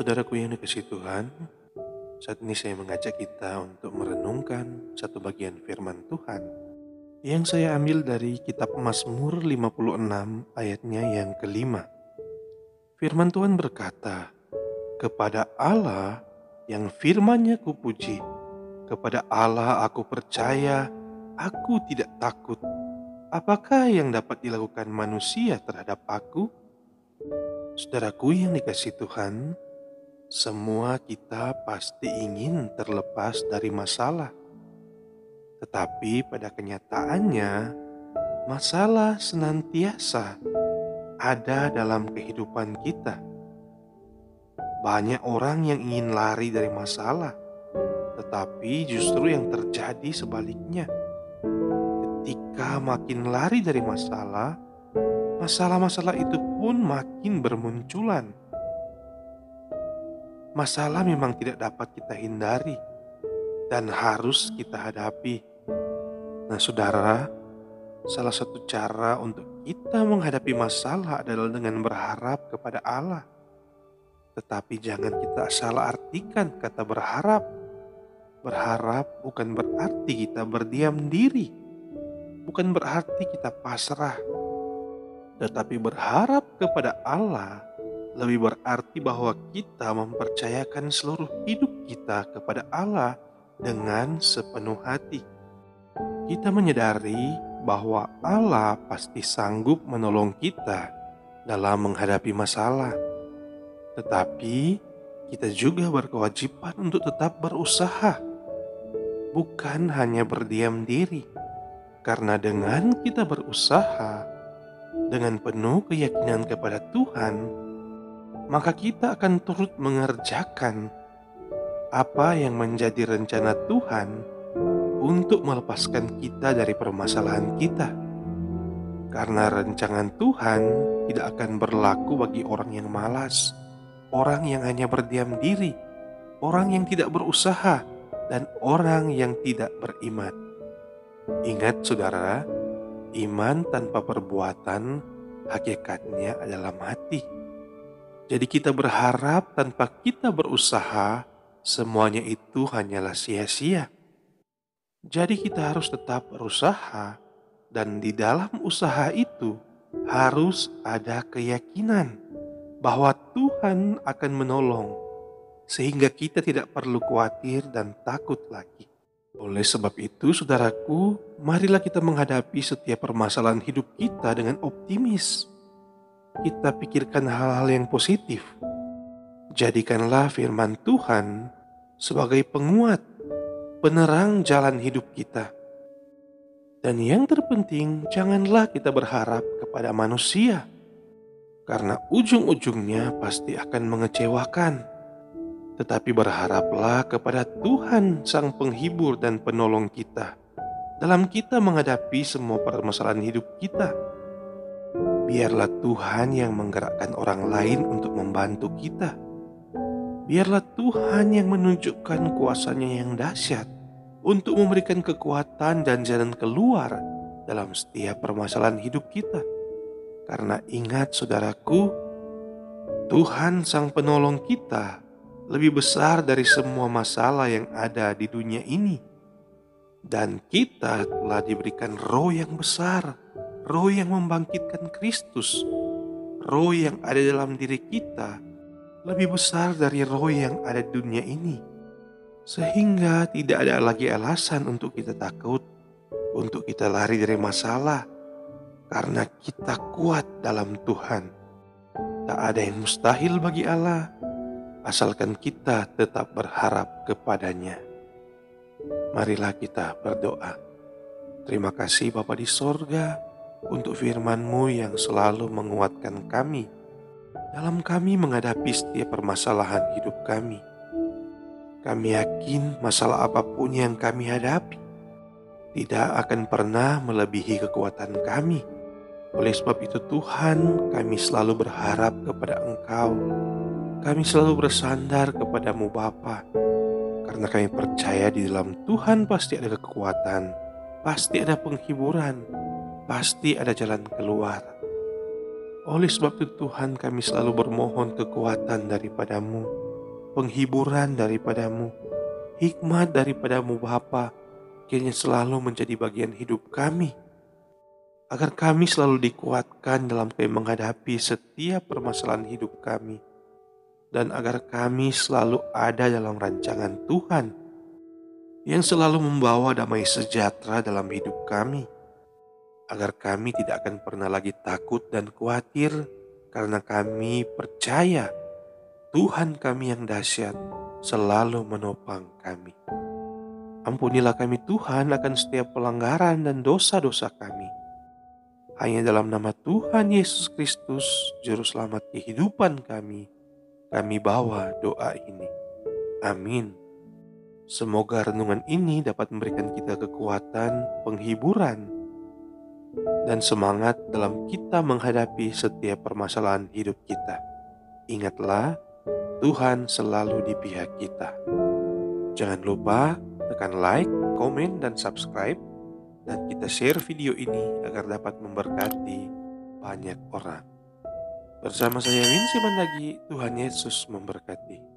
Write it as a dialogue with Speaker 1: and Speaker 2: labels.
Speaker 1: Saudaraku yang dikasihi Tuhan, saat ini saya mengajak kita untuk merenungkan satu bagian firman Tuhan yang saya ambil dari kitab Mazmur 56 ayatnya yang kelima. Firman Tuhan berkata, "Kepada Allah yang firman-Nya kupuji, kepada Allah aku percaya, aku tidak takut. Apakah yang dapat dilakukan manusia terhadap aku?" Saudaraku yang dikasihi Tuhan, semua kita pasti ingin terlepas dari masalah, tetapi pada kenyataannya, masalah senantiasa ada dalam kehidupan kita. Banyak orang yang ingin lari dari masalah, tetapi justru yang terjadi sebaliknya. Ketika makin lari dari masalah, masalah-masalah itu pun makin bermunculan. Masalah memang tidak dapat kita hindari dan harus kita hadapi. Nah, saudara, salah satu cara untuk kita menghadapi masalah adalah dengan berharap kepada Allah. Tetapi jangan kita salah artikan kata berharap. Berharap bukan berarti kita berdiam diri, bukan berarti kita pasrah. Tetapi berharap kepada Allah lebih berarti bahwa kita mempercayakan seluruh hidup kita kepada Allah dengan sepenuh hati. Kita menyadari bahwa Allah pasti sanggup menolong kita dalam menghadapi masalah. Tetapi kita juga berkewajiban untuk tetap berusaha, bukan hanya berdiam diri. Karena dengan kita berusaha dengan penuh keyakinan kepada Tuhan, maka kita akan turut mengerjakan apa yang menjadi rencana Tuhan untuk melepaskan kita dari permasalahan kita. Karena rancangan Tuhan tidak akan berlaku bagi orang yang malas, orang yang hanya berdiam diri, orang yang tidak berusaha, dan orang yang tidak beriman. Ingat saudara, iman tanpa perbuatan hakikatnya adalah mati. Jadi kita berharap tanpa kita berusaha, semuanya itu hanyalah sia-sia. Jadi kita harus tetap berusaha, dan di dalam usaha itu harus ada keyakinan bahwa Tuhan akan menolong, sehingga kita tidak perlu khawatir dan takut lagi. Oleh sebab itu, saudaraku, marilah kita menghadapi setiap permasalahan hidup kita dengan optimis. Kita pikirkan hal-hal yang positif. Jadikanlah firman Tuhan sebagai penguat, penerang jalan hidup kita. Dan yang terpenting, janganlah kita berharap kepada manusia, karena ujung-ujungnya pasti akan mengecewakan. Tetapi berharaplah kepada Tuhan Sang Penghibur dan Penolong kita dalam kita menghadapi semua permasalahan hidup kita. Biarlah Tuhan yang menggerakkan orang lain untuk membantu kita. Biarlah Tuhan yang menunjukkan kuasa-Nya yang dahsyat untuk memberikan kekuatan dan jalan keluar dalam setiap permasalahan hidup kita. Karena ingat saudaraku, Tuhan Sang Penolong kita lebih besar dari semua masalah yang ada di dunia ini. Dan kita telah diberikan roh yang besar, roh yang membangkitkan Kristus. Roh yang ada dalam diri kita lebih besar dari roh yang ada di dunia ini. Sehingga tidak ada lagi alasan untuk kita takut, untuk kita lari dari masalah. Karena kita kuat dalam Tuhan. Tak ada yang mustahil bagi Allah, asalkan kita tetap berharap kepada-Nya. Marilah kita berdoa. Terima kasih Bapa di sorga untuk firman-Mu yang selalu menguatkan kami dalam kami menghadapi setiap permasalahan hidup kami. Kami yakin masalah apapun yang kami hadapi tidak akan pernah melebihi kekuatan kami. Oleh sebab itu Tuhan, kami selalu berharap kepada Engkau. Kami selalu bersandar kepadamu Bapa, karena kami percaya di dalam Tuhan pasti ada kekuatan, pasti ada penghiburan, pasti ada jalan keluar. Oleh sebab itu Tuhan, kami selalu bermohon kekuatan daripada-Mu. penghiburan daripadamu, hikmat daripadamu Bapa, kiranya selalu menjadi bagian hidup kami, agar kami selalu dikuatkan dalam kami menghadapi setiap permasalahan hidup kami, dan agar kami selalu ada dalam rancangan Tuhan yang selalu membawa damai sejahtera dalam hidup kami, agar kami tidak akan pernah lagi takut dan khawatir, karena kami percaya Tuhan kami yang dahsyat selalu menopang kami. Ampunilah kami Tuhan akan setiap pelanggaran dan dosa-dosa kami. Hanya dalam nama Tuhan Yesus Kristus, Juru Selamat kehidupan kami bawa doa ini. Amin. Semoga renungan ini dapat memberikan kita kekuatan, penghiburan, dan semangat dalam kita menghadapi setiap permasalahan hidup kita. Ingatlah, Tuhan selalu di pihak kita. Jangan lupa tekan like, komen, dan subscribe, dan kita share video ini agar dapat memberkati banyak orang. Bersama saya Winsi Mandagi, Tuhan Yesus memberkati.